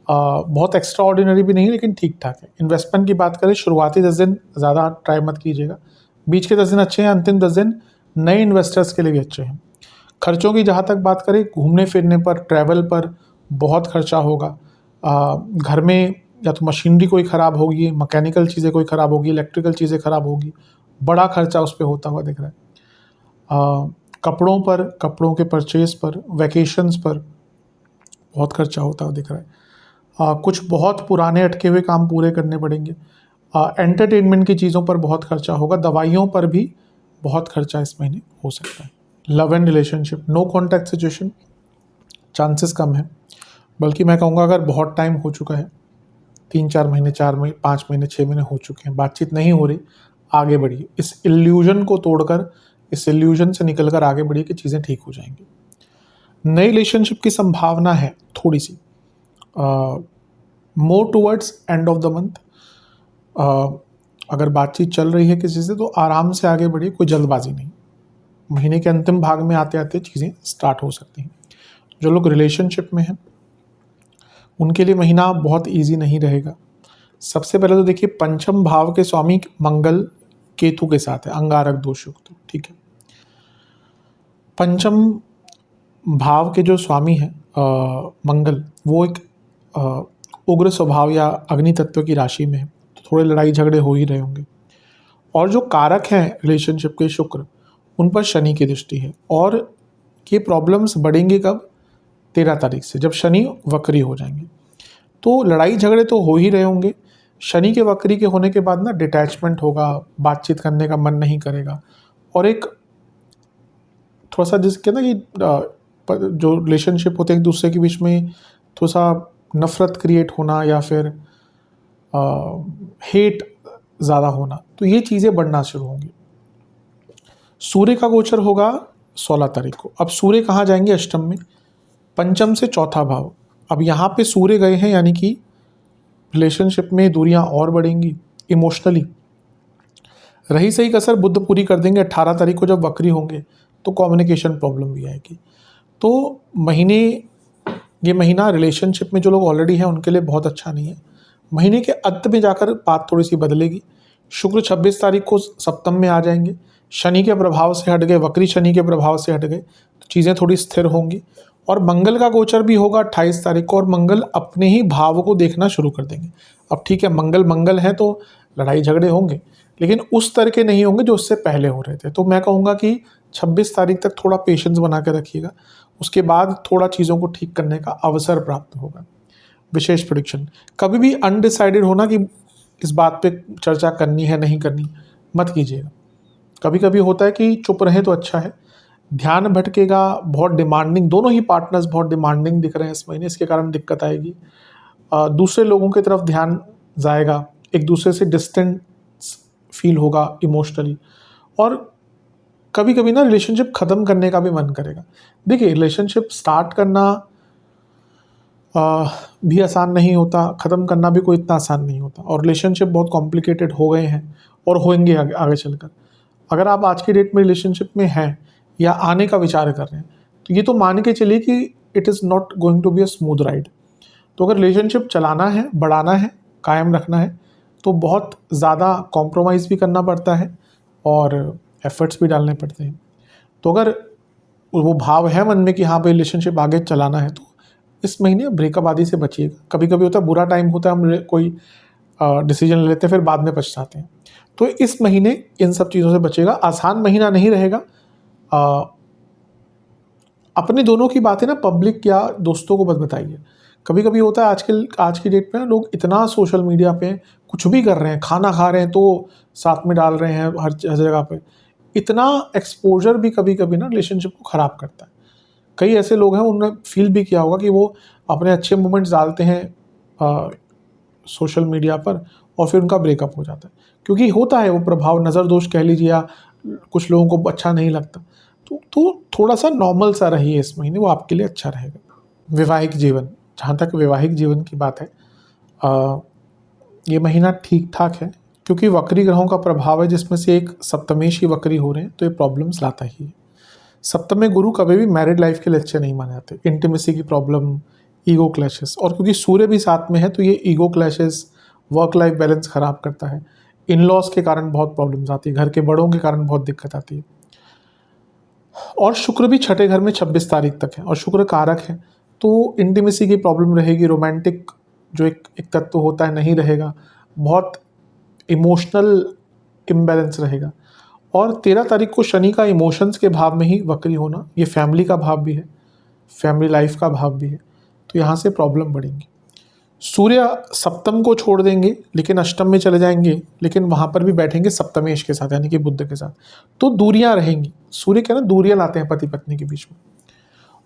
बहुत एक्स्ट्रा ऑर्डिनरी भी नहीं, लेकिन ठीक ठाक है। इन्वेस्टमेंट की बात करें, शुरुआती 10 दिन ज़्यादा ट्राई मत कीजिएगा, बीच के 10 दिन अच्छे हैं, अंतिम 10 दिन नए इन्वेस्टर्स के लिए भी अच्छे हैं। खर्चों की जहाँ तक बात करें, घूमने फिरने पर, ट्रैवल पर बहुत खर्चा होगा। घर में या तो मशीनरी कोई ख़राब होगी, मैकेनिकल चीज़ें कोई ख़राब होगी, इलेक्ट्रिकल चीज़ें ख़राब होगी, बड़ा खर्चा उस पर होता हुआ दिख रहा है। कपड़ों पर, कपड़ों के परचेज पर, वैकेशंस पर बहुत खर्चा होता हुआ दिख रहा है। कुछ बहुत पुराने अटके हुए काम पूरे करने पड़ेंगे। एंटरटेनमेंट की चीज़ों पर बहुत खर्चा होगा, दवाइयों पर भी बहुत खर्चा इस महीने हो सकता है। Love and relationship, no contact situation, chances कम है, बल्कि मैं कहूँगा अगर बहुत टाइम हो चुका है, 3-4 महीने, 4 महीने, 5 महीने, 6 महीने हो चुके हैं, बातचीत नहीं हो रही, आगे बढ़िए। इस इल्यूजन को तोड़कर, इस इल्यूजन से निकलकर आगे बढ़िए कि चीज़ें ठीक हो जाएंगी। नई रिलेशनशिप की संभावना है थोड़ी सी, more towards end of the month. अगर बातचीत चल रही है किसी से, तो आराम से आगे बढ़िए, कोई जल्दबाजी नहीं। महीने के अंतिम भाग में आते आते चीज़ें स्टार्ट हो सकती हैं। जो लोग रिलेशनशिप में हैं, उनके लिए महीना बहुत इजी नहीं रहेगा। सबसे पहले तो देखिए, पंचम भाव के स्वामी मंगल केतु के साथ है, अंगारक दोष युक्त, ठीक है। पंचम भाव के जो स्वामी हैं मंगल, वो एक उग्र स्वभाव या अग्नि तत्व की राशि में है, तो थोड़े लड़ाई झगड़े हो ही रहे होंगे। और जो कारक हैं रिलेशनशिप के, शुक्र, उन पर शनि की दृष्टि है। और ये प्रॉब्लम्स बढ़ेंगे कब? 13 तारीख से, जब शनि वक्री हो जाएंगे। तो लड़ाई झगड़े तो हो ही रहे होंगे। शनि के वक्री के होने के बाद ना डिटैचमेंट होगा, बातचीत करने का मन नहीं करेगा, और एक थोड़ा सा जिसके ना कि जो रिलेशनशिप होते हैं एक दूसरे के बीच में, थोड़ा सा नफ़रत क्रिएट होना या फिर हेट ज़्यादा होना, तो ये चीज़ें बढ़ना शुरू होंगी। सूर्य का गोचर होगा 16 तारीख को। अब सूर्य कहाँ जाएंगे? अष्टम में, पंचम से चौथा भाव। अब यहाँ पे सूर्य गए हैं, यानी कि रिलेशनशिप में दूरियां और बढ़ेंगी। इमोशनली रही सही कसर बुध पूरी कर देंगे। 18 तारीख को जब वक्री होंगे, तो कम्युनिकेशन प्रॉब्लम भी आएगी। तो ये महीना रिलेशनशिप में जो लोग ऑलरेडी हैं उनके लिए बहुत अच्छा नहीं है। महीने के अंत में जाकर बात थोड़ी सी बदलेगी। शुक्र 26 तारीख को सप्तम में आ जाएंगे, शनि के प्रभाव से हट गए, वक्री शनि के प्रभाव से हट गए, तो चीज़ें थोड़ी स्थिर होंगी। और मंगल का गोचर भी होगा 28 तारीख को, और मंगल अपने ही भाव को देखना शुरू कर देंगे। अब ठीक है, मंगल है तो लड़ाई झगड़े होंगे, लेकिन उस तरह के नहीं होंगे जो उससे पहले हो रहे थे। तो मैं कहूँगा कि 26 तारीख तक थोड़ा पेशेंस बना के रखिएगा, उसके बाद थोड़ा चीज़ों को ठीक करने का अवसर प्राप्त होगा। विशेष प्रेडिक्शन, कभी भी अनडिसाइडेड होना कि इस बात पे चर्चा करनी है नहीं करनी, मत कीजिएगा। कभी कभी होता है कि चुप रहे तो अच्छा है, ध्यान भटकेगा। बहुत डिमांडिंग, दोनों ही पार्टनर्स बहुत डिमांडिंग दिख रहे हैं इस महीने, इसके कारण दिक्कत आएगी। दूसरे लोगों की तरफ ध्यान जाएगा, एक दूसरे से डिस्टेंस फील होगा इमोशनली, और कभी कभी ना रिलेशनशिप ख़त्म करने का भी मन करेगा। देखिए, रिलेशनशिप स्टार्ट करना भी आसान नहीं होता, ख़त्म करना भी कोई इतना आसान नहीं होता, और रिलेशनशिप बहुत कॉम्प्लिकेटेड हो गए हैं और होंगे आगे आगे चलकर। अगर आप आज की डेट में रिलेशनशिप में हैं या आने का विचार कर रहे हैं, तो ये तो मान के चलिए कि it is not going to be a smooth ride. तो अगर रिलेशनशिप चलाना है, बढ़ाना है, कायम रखना है, तो बहुत ज़्यादा कॉम्प्रोमाइज़ भी करना पड़ता है और एफर्ट्स भी डालने पड़ते हैं। तो अगर वो भाव है मन में कि हाँ भाई रिलेशनशिप आगे चलाना है, तो इस महीने ब्रेकअप आदि से बचिएगा। कभी कभी होता है बुरा टाइम होता है, हम कोई डिसीजन ले लेते हैं फिर बाद में पछताते हैं। तो इस महीने इन सब चीज़ों से बचेगा। आसान महीना नहीं रहेगा। अपने दोनों की बातें ना पब्लिक या दोस्तों को मत बताइए। कभी कभी होता है आजकल आज की डेट में ना लोग इतना सोशल मीडिया पे कुछ भी कर रहे हैं, खाना खा रहे हैं तो साथ में डाल रहे हैं हर जगह पे। इतना एक्सपोजर भी कभी कभी ना रिलेशनशिप को ख़राब करता है। कई ऐसे लोग हैं, उन्होंने फील भी किया होगा कि वो अपने अच्छे मोमेंट्स डालते हैं सोशल मीडिया पर और फिर उनका ब्रेकअप हो जाता है, क्योंकि होता है वो प्रभाव, नज़र दोष कह लीजिए, या कुछ लोगों को अच्छा नहीं लगता। तो थोड़ा सा नॉर्मल सा रहिए इस महीने, वो आपके लिए अच्छा रहेगा। वैवाहिक जीवन, जहाँ तक वैवाहिक जीवन की बात है, ये महीना ठीक ठाक है, क्योंकि वक्री ग्रहों का प्रभाव है जिसमें से एक सप्तमेश ही वक्री हो रहे हैं, तो ये प्रॉब्लम्स लाता ही है। सप्तम में गुरु कभी भी मैरिड लाइफ के लिए अच्छे नहीं माने जाते। इंटीमेसी की प्रॉब्लम, ईगो क्लैशेस, और क्योंकि सूर्य भी साथ में है तो ये ego clashes, work life balance ख़राब करता है। इन लॉज के कारण बहुत प्रॉब्लम्स आती है, घर के बड़ों के कारण बहुत दिक्कत आती है। और शुक्र भी छठे घर में 26 तारीख तक है और शुक्र कारक है, तो इंटीमेसी की प्रॉब्लम रहेगी। रोमांटिक जो एक तत्व होता है नहीं रहेगा, बहुत इमोशनल इम्बैलेंस रहेगा। और 13 तारीख को शनि का इमोशंस के भाव में ही वक्री होना, ये फैमिली का भाव भी है, फैमिली लाइफ का भाव भी है, तो यहाँ से प्रॉब्लम बढ़ेंगी। सूर्य सप्तम को छोड़ देंगे लेकिन अष्टम में चले जाएंगे, लेकिन वहाँ पर भी बैठेंगे सप्तमेश के साथ यानी कि बुध के साथ, तो दूरियाँ रहेंगी। सूर्य क्या ना दूरियाँ लाते हैं पति पत्नी के बीच में।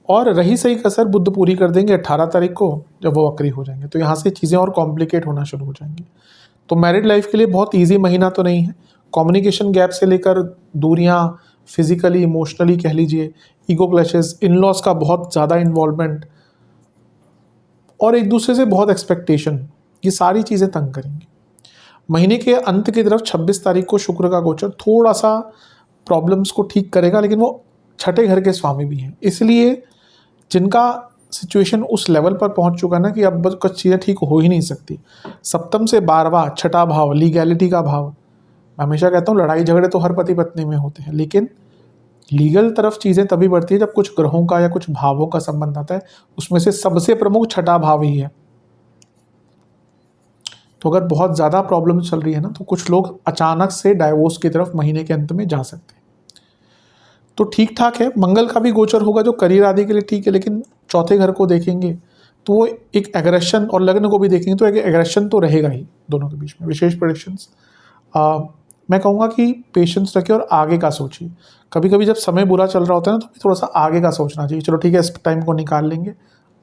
और रही सही कसर बुध पूरी कर देंगे 18 तारीख को जब वो वक्री हो जाएंगे, तो यहाँ से चीज़ें और कॉम्प्लिकेट होना शुरू हो जाएंगी। तो मैरिड लाइफ के लिए बहुत ईजी महीना तो नहीं है। कम्युनिकेशन गैप से लेकर दूरियाँ, फिजिकली इमोशनली कह लीजिए, ईगो क्लैशेस, इन लॉज का बहुत ज़्यादा इन्वॉल्वमेंट और एक दूसरे से बहुत एक्सपेक्टेशन, ये सारी चीज़ें तंग करेंगी। महीने के अंत की तरफ 26 तारीख को शुक्र का गोचर थोड़ा सा प्रॉब्लम्स को ठीक करेगा, लेकिन वो छठे घर के स्वामी भी हैं, इसलिए जिनका सिचुएशन उस लेवल पर पहुंच चुका ना कि अब बस कुछ चीज़ें ठीक हो ही नहीं सकती। सप्तम से 12वां छठा भाव, लीगैलिटी का भाव। मैं हमेशा कहता हूँ लड़ाई झगड़े तो हर पति पत्नी में होते हैं, लेकिन लीगल तरफ चीज़ें तभी बढ़ती है जब कुछ ग्रहों का या कुछ भावों का संबंध आता है। उसमें से सबसे प्रमुख छठा भाव ही है। तो अगर बहुत ज़्यादा प्रॉब्लम चल रही है ना, तो कुछ लोग अचानक से डाइवोर्स की तरफ महीने के अंत में जा सकते हैं। तो ठीक ठाक है। मंगल का भी गोचर होगा जो करियर आदि के लिए ठीक है, लेकिन चौथे घर को देखेंगे तो वो एक एग्रेशन, और लग्न को भी देखेंगे तो एक एग्रेशन तो रहेगा ही दोनों के बीच में। विशेष प्रेडिक्शंस मैं कहूँगा कि पेशेंस रखिए और आगे का सोचिए। कभी कभी जब समय बुरा चल रहा होता है ना, तो थोड़ा सा आगे का सोचना चाहिए। चलो ठीक है, इस टाइम को निकाल लेंगे,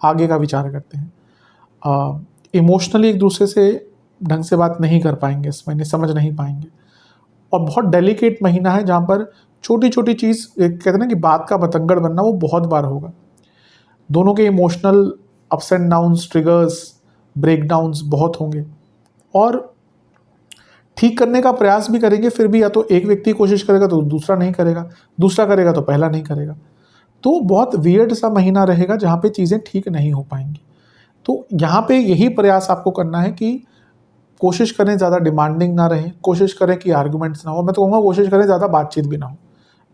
आगे का विचार करते हैं। इमोशनली एक दूसरे से ढंग से बात नहीं कर पाएंगे इस महीने, समझ नहीं पाएंगे। और बहुत डेलिकेट महीना है जहाँ पर छोटी छोटी चीज़, कहते हैं ना कि बात का बतंगड़ बनना, वो बहुत बार होगा। दोनों के emotional ups and downs, triggers, breakdowns बहुत होंगे, और ठीक करने का प्रयास भी करेंगे, फिर भी या तो एक व्यक्ति कोशिश करेगा तो दूसरा नहीं करेगा, दूसरा करेगा तो पहला नहीं करेगा। तो बहुत वियर्ड सा महीना रहेगा जहाँ पे चीज़ें ठीक नहीं हो पाएंगी। तो यहाँ पे यही प्रयास आपको करना है कि कोशिश करें ज़्यादा डिमांडिंग ना रहें, कोशिश करें कि आर्गूमेंट्स ना हो। मैं तो कहूँगा कोशिश करें ज़्यादा बातचीत भी ना हो,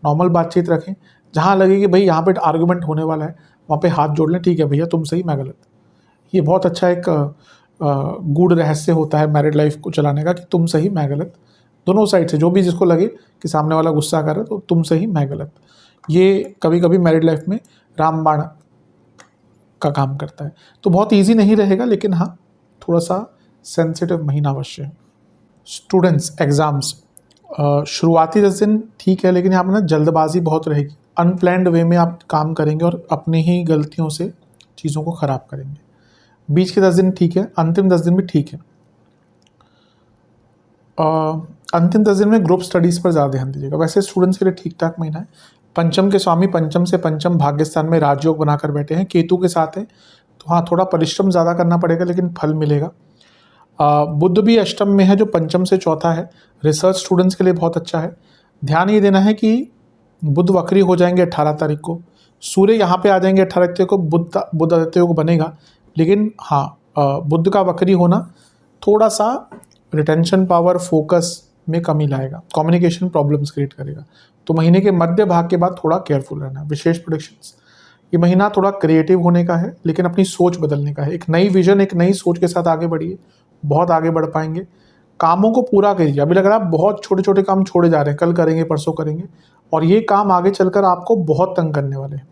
नॉर्मल बातचीत रखें। जहाँ लगे कि भाई यहाँ पे आर्गूमेंट होने वाला है, वहाँ पे हाथ जोड़ लें, ठीक है भैया तुम सही मैं गलत। ये बहुत अच्छा एक गूढ़ रहस्य होता है मैरिड लाइफ को चलाने का, कि तुम सही मैं गलत, दोनों साइड से जो भी जिसको लगे कि सामने वाला गुस्सा कर रहा है तो तुम सही मैं गलत। ये कभी कभी मैरिड लाइफ में रामबाण का काम करता है। तो बहुत इजी नहीं रहेगा, लेकिन हाँ थोड़ा सा सेंसिटिव महीना अवश्य है। स्टूडेंट्स, एग्ज़ाम्स, शुरुआती 10 दिन ठीक है, लेकिन यहाँ पर ना जल्दबाजी बहुत रहेगी। अनप्लैंड वे में आप काम करेंगे और अपनी ही गलतियों से चीज़ों को ख़राब करेंगे। बीच के 10 दिन ठीक है, अंतिम 10 दिन भी ठीक है। अंतिम 10 दिन में ग्रुप स्टडीज़ पर ज़्यादा ध्यान दीजिएगा। वैसे स्टूडेंट्स के लिए ठीक ठाक महीना है। पंचम के स्वामी पंचम से पंचम भाग्यस्थान में राजयोग बनाकर बैठे हैं, केतु के साथ है, तो हाँ, थोड़ा परिश्रम ज़्यादा करना पड़ेगा लेकिन फल मिलेगा। बुध भी अष्टम में है जो पंचम से चौथा है, रिसर्च स्टूडेंट्स के लिए बहुत अच्छा है। ध्यान ये देना है कि बुध वक्री हो जाएंगे 18 तारीख को, सूर्य यहाँ पे आ जाएंगे 18 तारीख को, बुध आदित्य योग बनेगा। लेकिन हाँ, बुध का वक्री होना थोड़ा सा रिटेंशन पावर, फोकस में कमी लाएगा, कम्युनिकेशन प्रॉब्लम्स क्रिएट करेगा। तो महीने के मध्य भाग के बाद थोड़ा केयरफुल रहना। विशेष प्रेडिक्शंस, ये महीना थोड़ा क्रिएटिव होने का है लेकिन अपनी सोच बदलने का है। एक नई विजन, एक नई सोच के साथ आगे बढ़िए, बहुत आगे बढ़ पाएंगे। कामों को पूरा करिए। अभी लग रहा है बहुत छोटे छोटे काम छोड़े जा रहे हैं, कल करेंगे, परसों करेंगे, और ये काम आगे चलकर आपको बहुत तंग करने वाले हैं।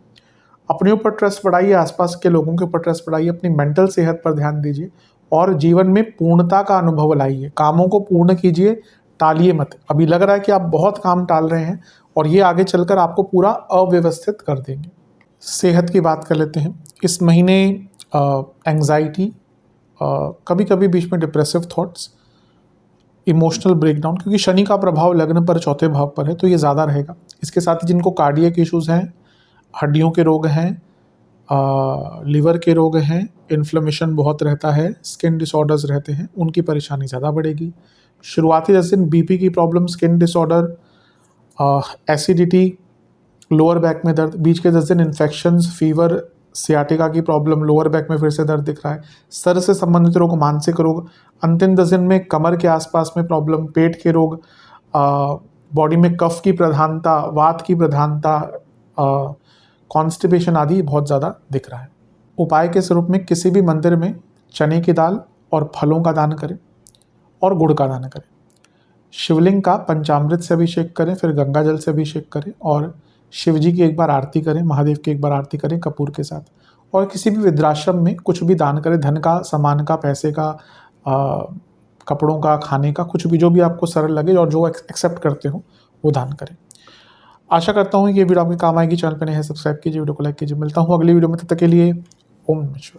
अपने ऊपर ट्रस्ट बढ़ाइए, आसपास के लोगों के ऊपर ट्रस्ट बढ़ाइए, अपनी मेंटल सेहत पर ध्यान दीजिए और जीवन में पूर्णता का अनुभव लाइए। कामों को पूर्ण कीजिए, टालिए मत। अभी लग रहा है कि आप बहुत काम टाल रहे हैं और ये आगे चलकर आपको पूरा अव्यवस्थित कर देंगे। सेहत की बात कर लेते हैं। इस महीने एंग्जाइटी, कभी कभी बीच में डिप्रेसिव थॉट्स, इमोशनल ब्रेकडाउन, क्योंकि शनि का प्रभाव लग्न पर चौथे भाव पर है तो ये ज़्यादा रहेगा। इसके साथ ही जिनको कार्डियक इश्यूज़ हैं, हड्डियों के रोग हैं, लिवर के रोग हैं, इन्फ्लेमेशन बहुत रहता है, स्किन डिसऑर्डर्स रहते हैं, उनकी परेशानी ज़्यादा बढ़ेगी। शुरुआती 10 दिन बीपी की problem, skin disorder, acidity, lower back में दर्द, बीच के 10 दिन इन्फेक्शंस, फीवर, सियाटिका की प्रॉब्लम, लोअर बैक में फिर से दर्द दिख रहा है, सर से संबंधित रोग, मानसिक रोग। अंतिम 10 दिन में कमर के आसपास में प्रॉब्लम, पेट के रोग, बॉडी में कफ की प्रधानता, वात की प्रधानता, कॉन्स्टिपेशन आदि बहुत ज़्यादा दिख रहा है। उपाय के स्वरूप में किसी भी मंदिर में चने की दाल और फलों का दान करें और गुड़ का दान करें। शिवलिंग का पंचामृत से अभिषेक करें, फिर गंगा जल से अभिषेक करें और शिव जी की एक बार आरती करें, महादेव की एक बार आरती करें कपूर के साथ। और किसी भी वृद्धाश्रम में कुछ भी दान करें, धन का, सामान का, पैसे का, कपड़ों का, खाने का, कुछ भी जो भी आपको सरल लगे और जो एक्सेप्ट करते हो वो दान करें। आशा करता हूँ ये वीडियो आपके काम आएगी। चैनल पर नए हैं सब्सक्राइब कीजिए, वीडियो को लाइक कीजिए। मिलता हूँ अगली वीडियो में, तब तक के लिए ओम नमः शिवाय।